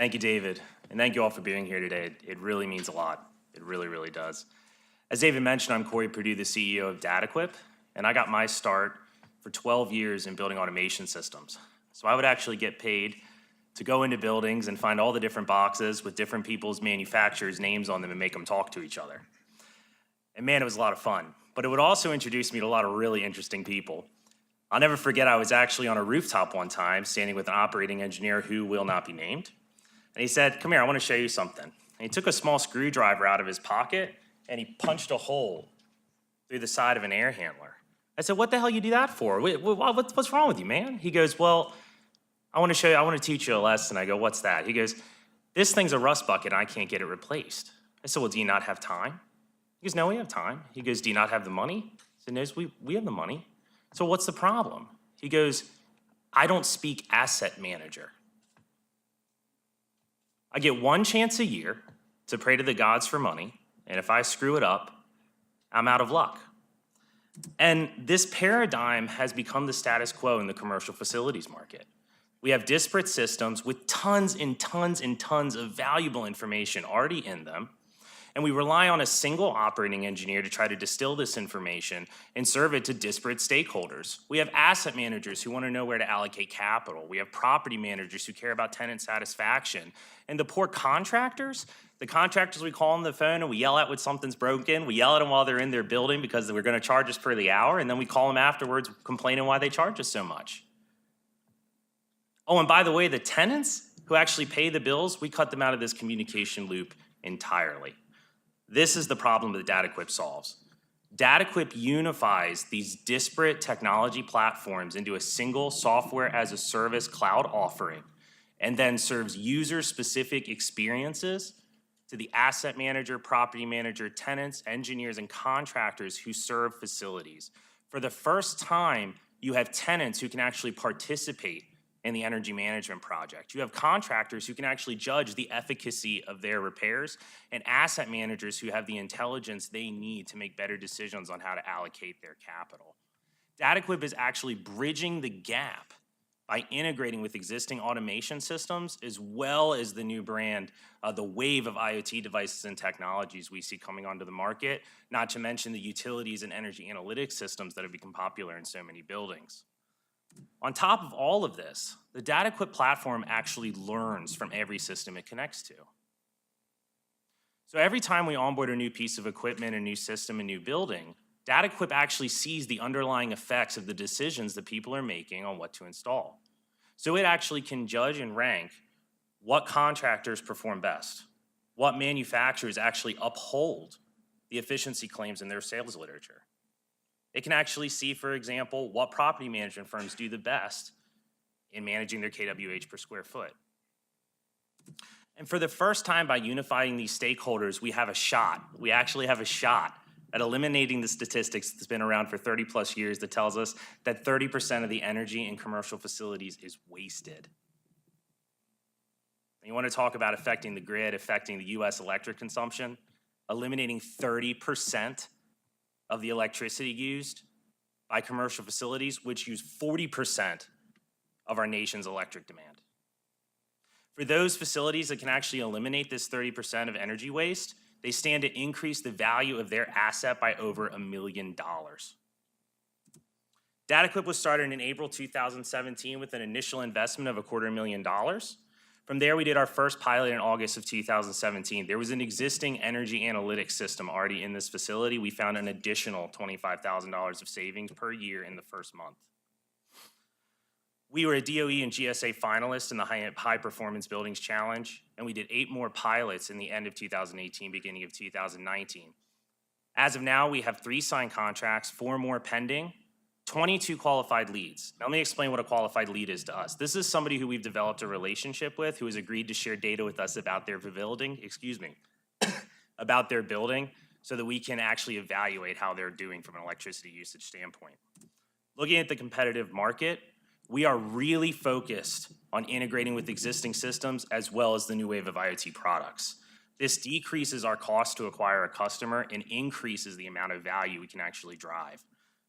Thank you, David, and thank you all for being here today. It really means a lot. It really, really does. As David mentioned, I'm Corey Purdue, the CEO of Datakwip, and I got my start for 12 years in building automation systems. So I would actually get paid to go into buildings and find all the different boxes with different people's manufacturers' names on them and make them talk to each other. And man, it was a lot of fun. But it would also introduce me to a lot of really interesting people. I'll never forget, I was actually on a rooftop one time standing with an operating engineer who will not be named. And he said, "Come here, I want to show you something." And he took a small screwdriver out of his pocket and he punched a hole through the side of an air handler. I said, "What the hell you do that for? What's wrong with you, man?" He goes, "Well, I want to show you, I want to teach you a lesson." I go, "What's that?" He goes, "This thing's a rust bucket and I can't get it replaced." I said, "Well, do you not have time?" He goes, "No, we have time." He goes, "Do you not have the money?" I said, "No, we have the money." So what's the problem? He goes, "I don't speak asset manager. I get one chance a year to pray to the gods for money, and if I screw it up, I'm out of luck." And this paradigm has become the status quo in the commercial facilities market. We have disparate systems with tons and tons and tons of valuable information already in them, and we rely on a single operating engineer to try to distill this information and serve it to disparate stakeholders. We have asset managers who want to know where to allocate capital. We have property managers who care about tenant satisfaction. And the poor contractors, the contractors we call on the phone and we yell at when something's broken. We yell at them while they're in their building because they're going to charge us per the hour, and then we call them afterwards complaining why they charge us so much. Oh, and by the way, the tenants who actually pay the bills, we cut them out of this communication loop entirely. This is the problem that Datakwip solves. Datakwip unifies these disparate technology platforms into a single software as a service cloud offering and then serves user-specific experiences to the asset manager, property manager, tenants, engineers, and contractors who serve facilities. For the first time, you have tenants who can actually participate in the energy management project. You have contractors who can actually judge the efficacy of their repairs and asset managers who have the intelligence they need to make better decisions on how to allocate their capital. Datakwip is actually bridging the gap by integrating with existing automation systems as well as the new brand, the wave of IoT devices and technologies we see coming onto the market, not to mention the utilities and energy analytics systems that have become popular in so many buildings. On top of all of this, the Datakwip platform actually learns from every system it connects to. So every time we onboard a new piece of equipment, a new system, a new building, Datakwip actually sees the underlying effects of the decisions that people are making on what to install. So it actually can judge and rank what contractors perform best, what manufacturers actually uphold the efficiency claims in their sales literature. It can actually see, for example, what property management firms do the best in managing their KWH per square foot. And for the first time, by unifying these stakeholders, we have a shot. We actually have a shot at eliminating the statistics that's been around for 30 plus years that tells us that 30% of the energy in commercial facilities is wasted. And you want to talk about affecting the grid, affecting the US electric consumption, eliminating 30% of the electricity used by commercial facilities, which use 40% of our nation's electric demand. For those facilities that can actually eliminate this 30% of energy waste, they stand to increase the value of their asset by over $1 million. Datakwip was started in April 2017 with an initial investment of $250,000. From there, we did our first pilot in August of 2017. There was an existing energy analytics system already in this facility. We found an additional $25,000 of savings per year in the first month. We were a DOE and GSA finalist in the High Performance Buildings Challenge, and we did 8 more pilots in the end of 2018, beginning of 2019. As of now, we have 3 signed contracts, 4 more pending, 22 qualified leads. Now, let me explain what a qualified lead is to us. This is somebody who we've developed a relationship with, who has agreed to share data with us about their building, about their building, so that we can actually evaluate how they're doing from an electricity usage standpoint. Looking at the competitive market, we are really focused on integrating with existing systems as well as the new wave of IoT products. This decreases our cost to acquire a customer and increases the amount of value we can actually drive.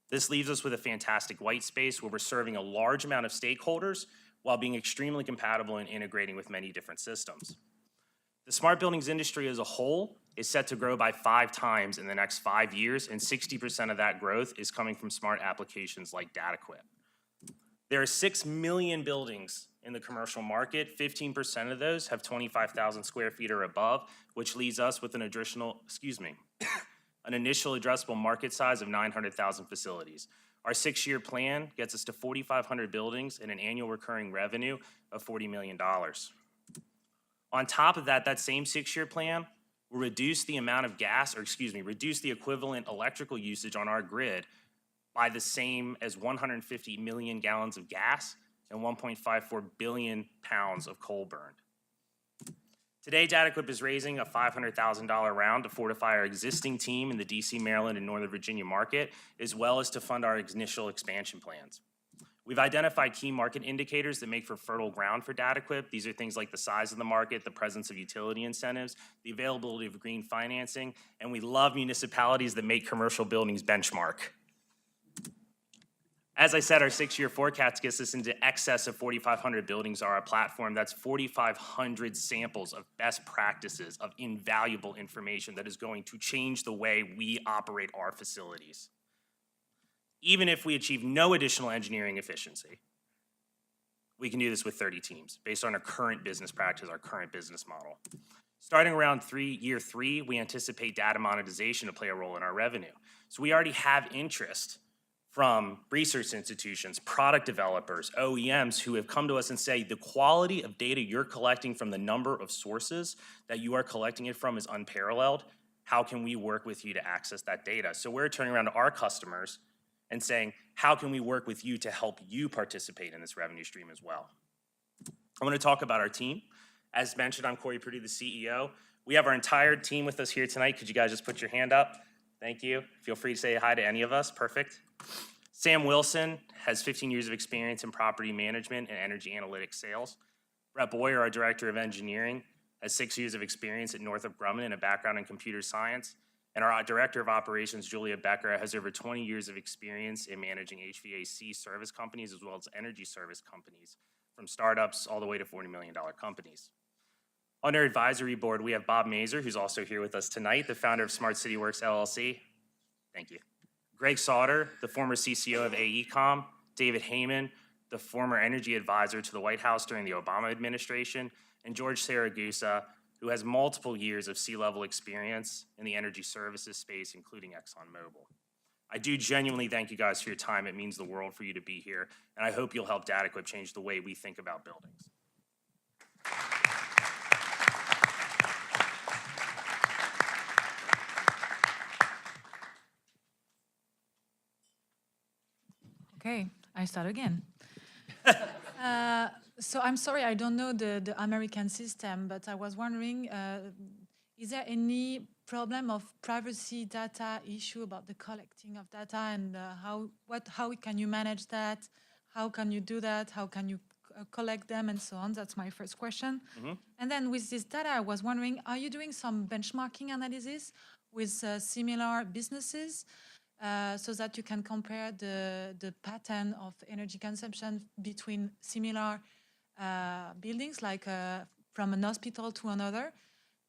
This leaves us with a fantastic white space where we're serving a large amount of stakeholders while being extremely compatible and integrating with many different systems. The smart buildings industry as a whole is set to grow by 5 times in the next 5 years, and 60% of that growth is coming from smart applications like Datakwip. There are 6 million buildings in the commercial market. 15% of those have 25,000 square feet or above, which leaves us with an initial addressable market size of 900,000 facilities. Our 6-year plan gets us to 4,500 buildings and an annual recurring revenue of $40 million. On top of that, that same 6-year plan will reduce the amount of reduce the equivalent electrical usage on our grid by the same as 150 million gallons of gas and 1.54 billion pounds of coal burned. Today, Datakwip is raising a $500,000 round to fortify our existing team in the DC, Maryland, and Northern Virginia market, as well as to fund our initial expansion plans. We've identified key market indicators that make for fertile ground for Datakwip. These are things like the size of the market, the presence of utility incentives, the availability of green financing, and we love municipalities that make commercial buildings benchmark. As I said, our 6-year forecast gets us into excess of 4,500 buildings on our platform. That's 4,500 samples of best practices, of invaluable information that is going to change the way we operate our facilities. Even if we achieve no additional engineering efficiency, we can do this with 30 teams based on our current business practice, our current business model. Starting around year 3, we anticipate data monetization to play a role in our revenue. So we already have interest from research institutions, product developers, OEMs who have come to us and say, the quality of data you're collecting from the number of sources that you are collecting it from is unparalleled. How can we work with you to access that data? So we're turning around to our customers and saying, how can we work with you to help you participate in this revenue stream as well? I want to talk about our team. As mentioned, I'm Corey Purdue, the CEO. We have our entire team with us here tonight. Could you guys just put your hand up? Thank you. Feel free to say hi to any of us. Perfect. Sam Wilson has 15 years of experience in property management and energy analytics sales. Brett Boyer, our director of engineering, has 6 years of experience at Northrop Grumman and a background in computer science. And our director of operations, Julia Becker, has over 20 years of experience in managing HVAC service companies as well as energy service companies, from startups all the way to $40 million companies. On our advisory board, we have Bob Mazer, who's also here with us tonight, the founder of Smart City Works, LLC. Thank you. Greg Sauter, the former CCO of AECOM. David Heyman, the former energy advisor to the White House during the Obama administration. And George Saragusa, who has multiple years of C-level experience in the energy services space, including ExxonMobil. I do genuinely thank you guys for your time. It means the world for you to be here, and I hope you'll help Datakwip change the way we think about buildings. Okay, I start again. So I'm sorry, I don't know the American system, but I was wondering, is there any problem of privacy data issue about the collecting of data, and how can you manage that? How can you do that? How can you collect them and so on? That's my first question. Mm-hmm. And then with this data, I was wondering, are you doing some benchmarking analysis with similar businesses? So that you can compare the pattern of energy consumption between similar buildings, like from an hospital to another.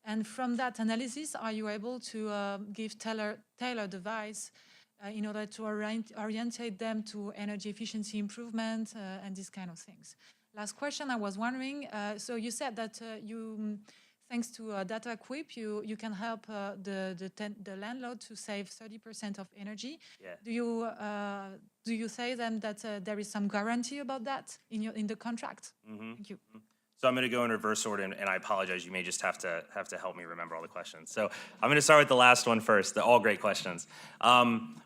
And from that analysis, are you able to give tailored advice in order to orientate them to energy efficiency improvement and these kind of things? Last question, I was wondering, so you said that thanks to Datakwip, you can help the landlord to save 30% of energy. Yeah. Do you say then that there is some guarantee about that in the contract? Mm-hmm. Thank you. So I'm going to go in reverse order, and I apologize. You may just have to help me remember all the questions. So I'm going to start with the last one first. They're all great questions.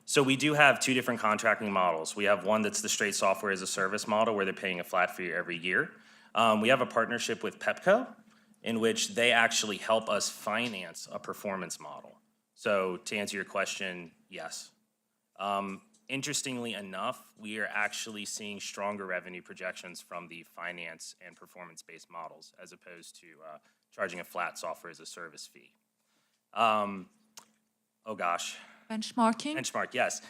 So we do have 2 different contracting models. We have one that's the straight software as a service model, where they're paying a flat fee every year. We have a partnership with Pepco, in which they actually help us finance a performance model. So to answer your question, yes. Interestingly enough, we are actually seeing stronger revenue projections from the finance and performance-based models as opposed to charging a flat software as a service fee. Oh gosh. Benchmarking? Benchmark, yes.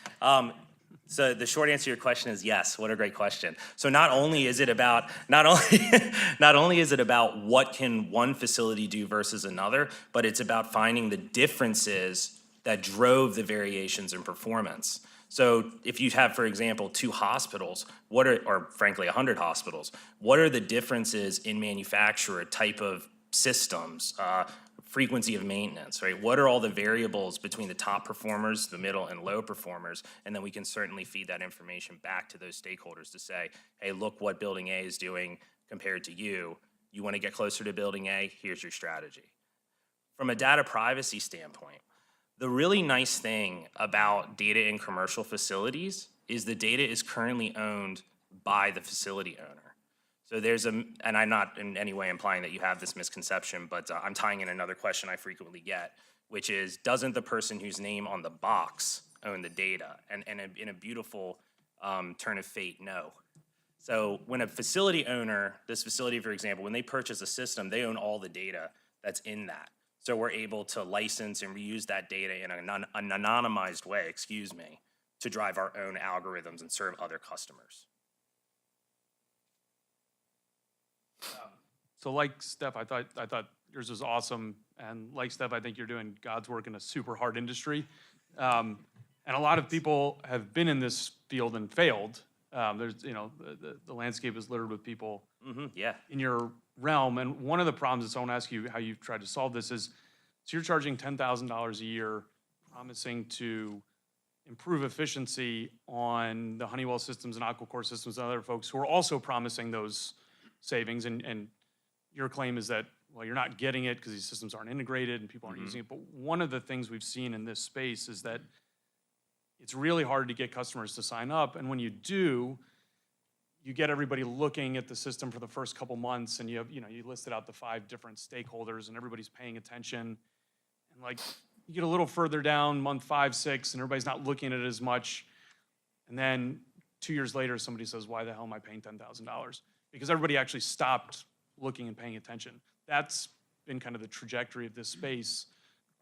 So the short answer to your question is yes. What a great question. So not only is it about not only is it about what can one facility do versus another, but it's about finding the differences that drove the variations in performance. So if you have, for example, 2 hospitals, or frankly 100 hospitals, what are the differences in manufacturer, type of systems, frequency of maintenance, right? What are all the variables between the top performers, the middle and low performers? And then we can certainly feed that information back to those stakeholders to say, hey, look what building A is doing compared to you. You want to get closer to building A, here's your strategy. From a data privacy standpoint, the really nice thing about data in commercial facilities is the data is currently owned by the facility owner. So and I'm not in any way implying that you have this misconception, but I'm tying in another question I frequently get, which is, doesn't the person whose name on the box own the data? And in a beautiful turn of fate, no. So when a facility owner, this facility, for example, when they purchase a system, they own all the data that's in that. So we're able to license and reuse that data in an anonymized way, to drive our own algorithms and serve other customers. So like Steph, I thought yours was awesome, and like Steph, I think you're doing God's work in a super hard industry. And a lot of people have been in this field and failed. There's, the landscape is littered with people Yeah. in your realm. And one of the problems, so I want to ask you how you've tried to solve this is, so you're charging $10,000 a year, promising to improve efficiency on the Honeywell systems and Aquacore systems and other folks who are also promising those savings. And your claim is that, well, you're not getting it because these systems aren't integrated and people aren't using it. But one of the things we've seen in this space is that it's really hard to get customers to sign up. And when you do, you get everybody looking at the system for the first couple months, and you listed out the 5 different stakeholders, and everybody's paying attention. And like, you get a little further down, month 5, 6, and everybody's not looking at it as much. And then 2 years later, somebody says, why the hell am I paying $10,000? Because everybody actually stopped looking and paying attention. That's been kind of the trajectory of this space,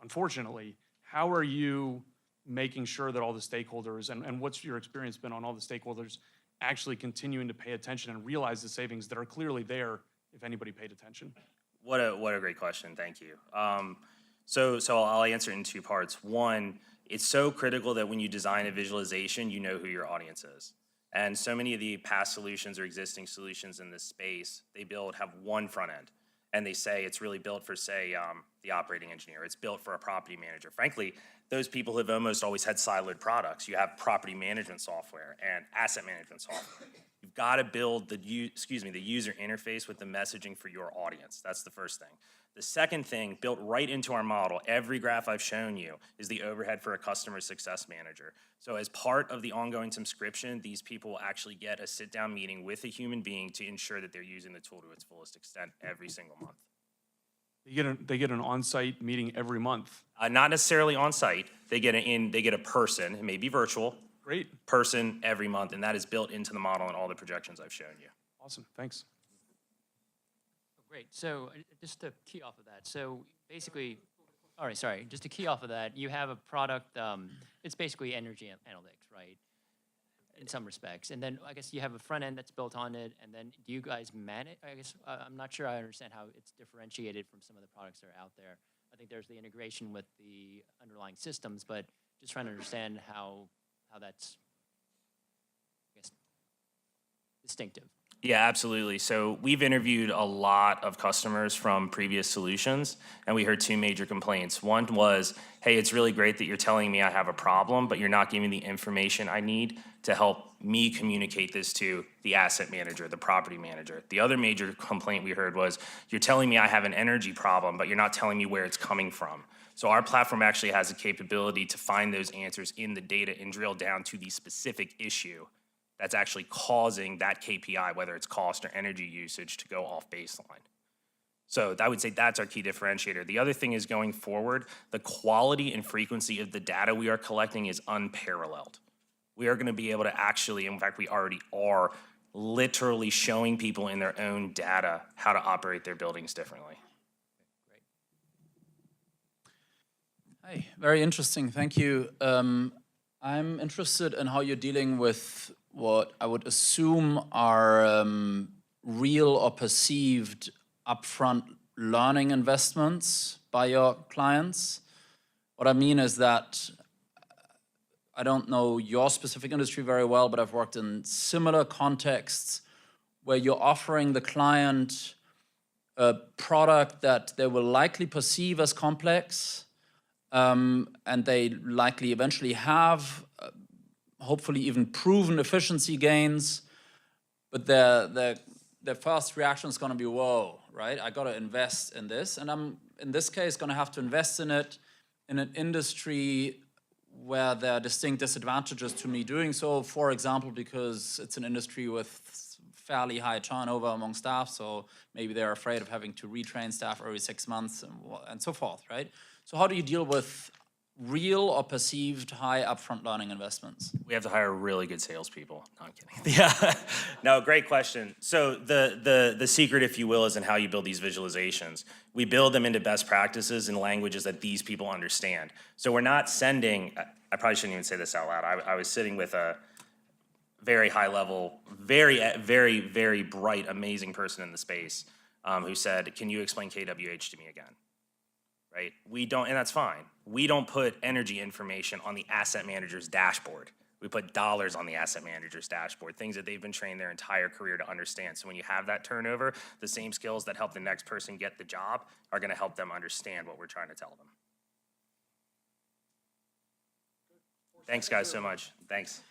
unfortunately. How are you making sure that all the stakeholders, and what's your experience been on all the stakeholders actually continuing to pay attention and realize the savings that are clearly there if anybody paid attention? What a great question. Thank you. So I'll answer it in 2 parts. One, it's so critical that when you design a visualization, you know who your audience is. And so many of the past solutions or existing solutions in this space, they have one front end. And they say it's really built for, say, the operating engineer. It's built for a property manager. Frankly, those people have almost always had siloed products. You have property management software and asset management software. You've got to build the user interface with the messaging for your audience. That's the first thing. The second thing, built right into our model, every graph I've shown you, is the overhead for a customer success manager. So as part of the ongoing subscription, these people will actually get a sit-down meeting with a human being to ensure that they're using the tool to its fullest extent every single month. They get an on-site meeting every month. Not necessarily on-site. They get a person, it may be virtual. Great. Person every month, and that is built into the model and all the projections I've shown you. Awesome, thanks. Great. So just to key off of that, so basically, all right, sorry, just to key off of that, you have a product, it's basically energy analytics, right? In some respects. And then I guess you have a front end that's built on it, and then do you guys manage, I guess, I'm not sure I understand how it's differentiated from some of the products that are out there. I think there's the integration with the underlying systems, but just trying to understand how that's, I guess, distinctive. Yeah, absolutely. So we've interviewed a lot of customers from previous solutions, and we heard 2 major complaints. One was, hey, it's really great that you're telling me I have a problem, but you're not giving me the information I need to help me communicate this to the asset manager, the property manager. The other major complaint we heard was, you're telling me I have an energy problem, but you're not telling me where it's coming from. So our platform actually has the capability to find those answers in the data and drill down to the specific issue that's actually causing that KPI, whether it's cost or energy usage, to go off baseline. So I would say that's our key differentiator. The other thing is, going forward, the quality and frequency of the data we are collecting is unparalleled. We are gonna be able to actually, in fact, we already are, literally showing people in their own data how to operate their buildings differently. Great. Hi, very interesting, thank you. I'm interested in how you're dealing with what I would assume are real or perceived upfront learning investments by your clients. What I mean is that I don't know your specific industry very well, but I've worked in similar contexts where you're offering the client a product that they will likely perceive as complex, and they likely eventually have, hopefully even proven efficiency gains, but their first reaction is going to be, whoa, right? I got to invest in this, and I'm, in this case, going to have to invest in it in an industry where there are distinct disadvantages to me doing so. For example, because it's an industry with fairly high turnover among staff, so maybe they're afraid of having to retrain staff every 6 months and so forth, right? So how do you deal with real or perceived high upfront learning investments? We have to hire really good salespeople. No, I'm kidding. Yeah, no, great question. So the secret, if you will, is in how you build these visualizations. We build them into best practices in languages that these people understand. So we're not sending, I probably shouldn't even say this out loud. I was sitting with a very high level, very bright, amazing person in the space who said, can you explain KWH to me again? Right? We don't, and that's fine. We don't put energy information on the asset manager's dashboard. We put dollars on the asset manager's dashboard, things that they've been trained their entire career to understand. So when you have that turnover, the same skills that help the next person get the job are gonna help them understand what we're trying to tell them. Thanks guys so much. Thanks.